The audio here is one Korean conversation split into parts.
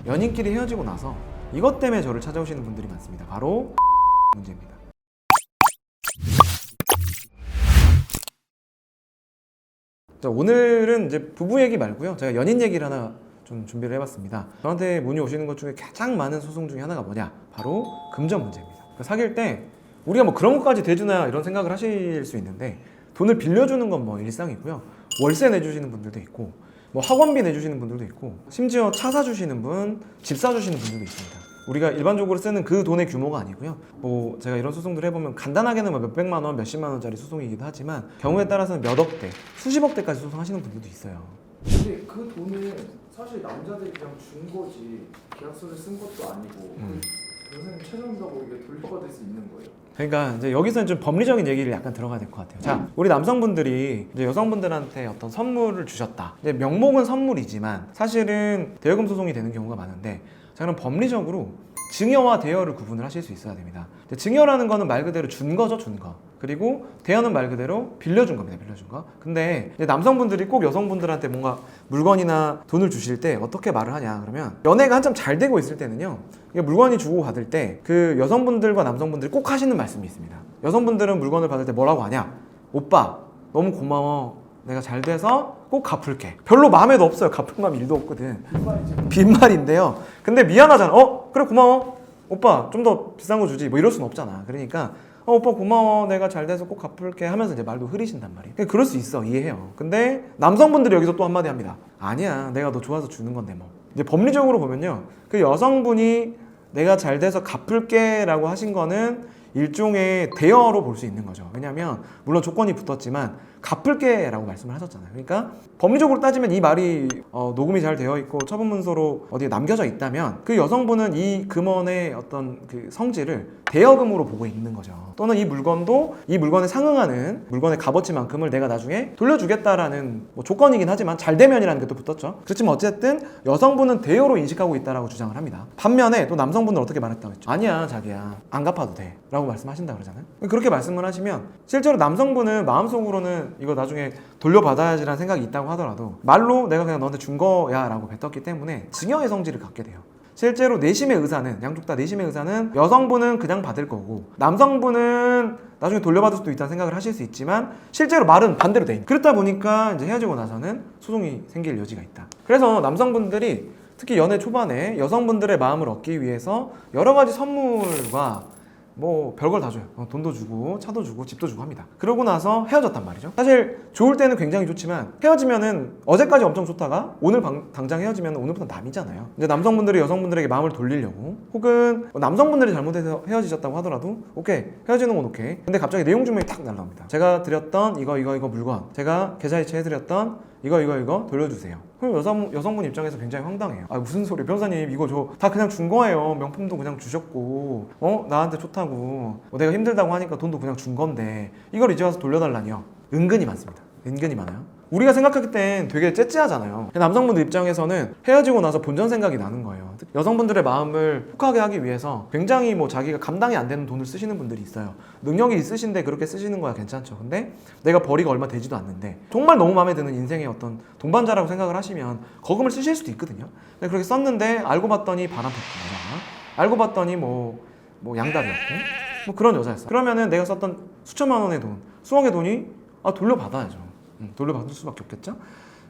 연인끼리 헤어지고 나서 이것 때문에 저를 찾아오시는 분들이 많습니다. 바로 문제입니다. 자, 오늘은 이제 부부 얘기 말고요. 제가 연인 얘기를 하나 좀 준비를 해봤습니다. 저한테 문의 오시는 것 중에 가장 많은 소송 중에 하나가 뭐냐? 바로 금전 문제입니다. 그러니까 사귈 때 우리가 뭐 그런 것까지 대주나 이런 생각을 하실 수 있는데 돈을 빌려주는 건 뭐 일상이고요. 월세 내주시는 분들도 있고 뭐 학원비 내주시는 분들도 있고 심지어 차 사주시는 분, 집 사주시는 분들도 있습니다. 우리가 일반적으로 쓰는 그 돈의 규모가 아니고요. 뭐 제가 이런 소송들 해보면 간단하게는 뭐 몇백만 원, 몇십만 원짜리 소송이기도 하지만 경우에 따라서는 몇 억대, 수십억 대까지 소송하시는 분들도 있어요. 근데 그 돈을 사실 남자들이 그냥 준 거지 계약서를 쓴 것도 아니고 변호사님 최저한다고 이게 돌려받을 수 있는 거예요? 그러니까 이제 여기서는 좀 법리적인 얘기를 약간 들어가야 될 것 같아요. 자, 우리 남성분들이 이제 여성분들한테 어떤 선물을 주셨다. 이제 명목은 선물이지만 사실은 대여금 소송이 되는 경우가 많은데, 자, 그럼 법리적으로 증여와 대여를 구분을 하실 수 있어야 됩니다. 증여라는 거는 말 그대로 준 거죠, 준 거. 그리고 대여는 말 그대로 빌려준 겁니다, 빌려준 거. 근데 이제 남성분들이 꼭 여성분들한테 뭔가 물건이나 돈을 주실 때 어떻게 말을 하냐 그러면, 연애가 한참 잘 되고 있을 때는요, 이게 물건이 주고 받을 때 그 여성분들과 남성분들이 꼭 하시는 말씀이 있습니다. 여성분들은 물건을 받을 때 뭐라고 하냐? 오빠 너무 고마워, 내가 잘 돼서 꼭 갚을게. 별로 마음에도 없어요. 갚을 마음 1도 없거든. 빈말인데요. 근데 미안하잖아. 그래 고마워. 오빠 좀 더 비싼 거 주지. 뭐 이럴 순 없잖아. 그러니까 오빠 고마워, 내가 잘 돼서 꼭 갚을게 하면서 이제 말도 흐리신단 말이에요. 그럴 수 있어, 이해해요. 근데 남성분들이 여기서 또 한마디 합니다. 아니야, 내가 너 좋아서 주는 건데 뭐. 이제 법리적으로 보면요, 그 여성분이 내가 잘 돼서 갚을게 라고 하신 거는 일종의 대여로 볼 수 있는 거죠. 왜냐하면 물론 조건이 붙었지만 갚을게 라고 말씀을 하셨잖아요. 그러니까 법리적으로 따지면 이 말이 녹음이 잘 되어 있고 처분문서로 어디에 남겨져 있다면 그 여성분은 이 금원의 어떤 그 성질을 대여금으로 보고 있는 거죠. 또는 이 물건도 이 물건에 상응하는 물건의 값어치만큼을 내가 나중에 돌려주겠다라는 뭐 조건이긴 하지만 잘 되면이라는 게 또 붙었죠. 그렇지만 어쨌든 여성분은 대여로 인식하고 있다라고 주장을 합니다. 반면에 또 남성분은 어떻게 말했다고 했죠? 아니야 자기야, 안 갚아도 돼 라고 말씀하신다 그러잖아요. 그렇게 말씀을 하시면 실제로 남성분은 마음속으로는 이거 나중에 돌려받아야지라는 생각이 있다고 하더라도 말로 내가 그냥 너한테 준 거야 라고 뱉었기 때문에 증여의 성질을 갖게 돼요. 실제로 내심의 의사는, 양쪽 다 내심의 의사는 여성분은 그냥 받을 거고 남성분은 나중에 돌려받을 수도 있다는 생각을 하실 수 있지만 실제로 말은 반대로 돼 있는. 그렇다 보니까 이제 헤어지고 나서는 소송이 생길 여지가 있다. 그래서 남성분들이 특히 연애 초반에 여성분들의 마음을 얻기 위해서 여러 가지 선물과 뭐 별걸 다 줘요. 돈도 주고 차도 주고 집도 주고 합니다. 그러고 나서 헤어졌단 말이죠. 사실 좋을 때는 굉장히 좋지만 헤어지면은 어제까지 엄청 좋다가 오늘 당장 헤어지면 오늘부터 남이잖아요. 이제 남성분들이 여성분들에게 마음을 돌리려고, 혹은 남성분들이 잘못해서 헤어지셨다고 하더라도 오케이, 헤어지는 건 오케이. 근데 갑자기 내용 증명이 탁 날라옵니다. 제가 드렸던 이거 물건, 제가 계좌이체 해드렸던 이거 돌려주세요. 그럼 여성분 입장에서 굉장히 황당해요. 아 무슨 소리, 변호사님 이거 저 다 그냥 준 거예요. 명품도 그냥 주셨고 나한테 좋다고 내가 힘들다고 하니까 돈도 그냥 준 건데 이걸 이제 와서 돌려달라니요. 은근히 많습니다. 은근히 많아요. 우리가 생각하기 땐 되게 째째하잖아요. 남성분들 입장에서는 헤어지고 나서 본전 생각이 나는 거예요. 여성분들의 마음을 혹하게 하기 위해서 굉장히 뭐 자기가 감당이 안 되는 돈을 쓰시는 분들이 있어요. 능력이 있으신데 그렇게 쓰시는 거야 괜찮죠. 근데 내가 벌이가 얼마 되지도 않는데 정말 너무 마음에 드는 인생의 어떤 동반자라고 생각을 하시면 거금을 쓰실 수도 있거든요. 근데 그렇게 썼는데 알고 봤더니 바람 폈던 여자가, 알고 봤더니 뭐 양다리였고 뭐 그런 여자였어. 그러면은 내가 썼던 수천만 원의 돈, 수억의 돈이 돌려받아야죠. 돌려받을 수밖에 없겠죠?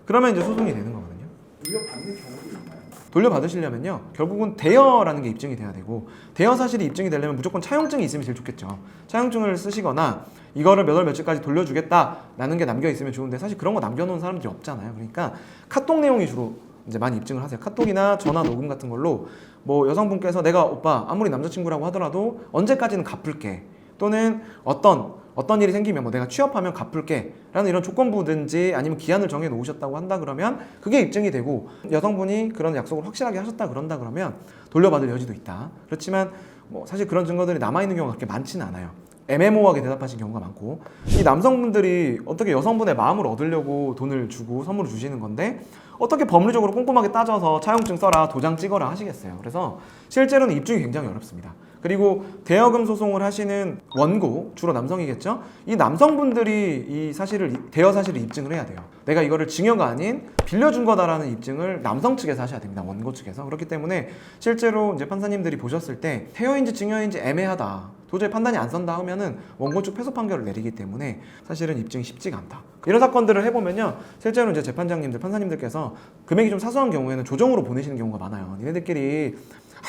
그러면 이제 소송이 되는 거거든요. 돌려받는 경우도 있나요? 돌려받으시려면요, 결국은 대여라는 게 입증이 돼야 되고, 대여 사실이 입증이 되려면 무조건 차용증이 있으면 제일 좋겠죠. 차용증을 쓰시거나 이거를 몇 월 며칠까지 돌려주겠다라는 게 남겨 있으면 좋은데 사실 그런 거 남겨놓은 사람들이 없잖아요. 그러니까 카톡 내용이 주로 이제 많이 입증을 하세요. 카톡이나 전화 녹음 같은 걸로 뭐 여성분께서 내가 오빠 아무리 남자친구라고 하더라도 언제까지는 갚을게, 또는 어떤 일이 생기면 뭐 내가 취업하면 갚을게 라는 이런 조건부든지 아니면 기한을 정해 놓으셨다고 한다 그러면 그게 입증이 되고 여성분이 그런 약속을 확실하게 하셨다 그런다 그러면 돌려받을 여지도 있다. 그렇지만 뭐 사실 그런 증거들이 남아있는 경우가 그렇게 많지는 않아요. 애매모호하게 대답하신 경우가 많고, 이 남성분들이 어떻게 여성분의 마음을 얻으려고 돈을 주고 선물을 주시는 건데 어떻게 법리적으로 꼼꼼하게 따져서 차용증 써라, 도장 찍어라 하시겠어요. 그래서 실제로는 입증이 굉장히 어렵습니다. 그리고 대여금 소송을 하시는 원고, 주로 남성이겠죠? 이 남성분들이 이 사실을, 대여 사실을 입증을 해야 돼요. 내가 이거를 증여가 아닌 빌려준 거다라는 입증을 남성 측에서 하셔야 됩니다. 원고 측에서. 그렇기 때문에 실제로 이제 판사님들이 보셨을 때 태여인지 증여인지 애매하다, 도저히 판단이 안 선다 하면은 원고 측 패소 판결을 내리기 때문에 사실은 입증이 쉽지가 않다. 이런 사건들을 해보면요, 실제로 이제 재판장님들, 판사님들께서 금액이 좀 사소한 경우에는 조정으로 보내시는 경우가 많아요. 니네들끼리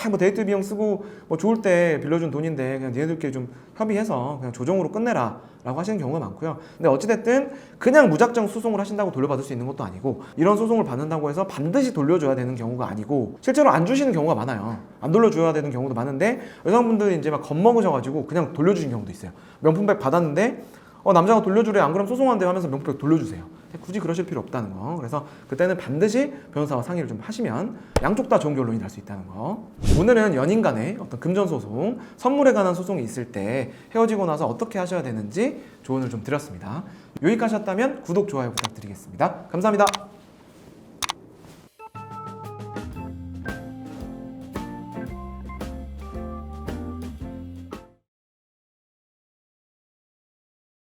뭐 데이트 비용 쓰고 뭐 좋을 때 빌려준 돈인데 그냥 니네들끼리 좀 협의해서 그냥 조정으로 끝내라 라고 하시는 경우가 많고요. 근데 어찌됐든 그냥 무작정 소송을 하신다고 돌려받을 수 있는 것도 아니고, 이런 소송을 받는다고 해서 반드시 돌려줘야 되는 경우가 아니고, 실제로 안 주시는 경우가 많아요. 안 돌려줘야 되는 경우도 많은데, 여성분들이 이제 막 겁먹으셔가지고 그냥 돌려주신 경우도 있어요. 명품백 받았는데 남자가 돌려주래, 안 그러면 소송한대 하면서 명품백 돌려주세요. 굳이 그러실 필요 없다는 거. 그래서 그때는 반드시 변호사와 상의를 좀 하시면 양쪽 다 좋은 결론이 날 수 있다는 거. 오늘은 연인 간의 어떤 금전소송, 선물에 관한 소송이 있을 때 헤어지고 나서 어떻게 하셔야 되는지 조언을 좀 드렸습니다. 유익하셨다면 구독, 좋아요 부탁드리겠습니다. 감사합니다.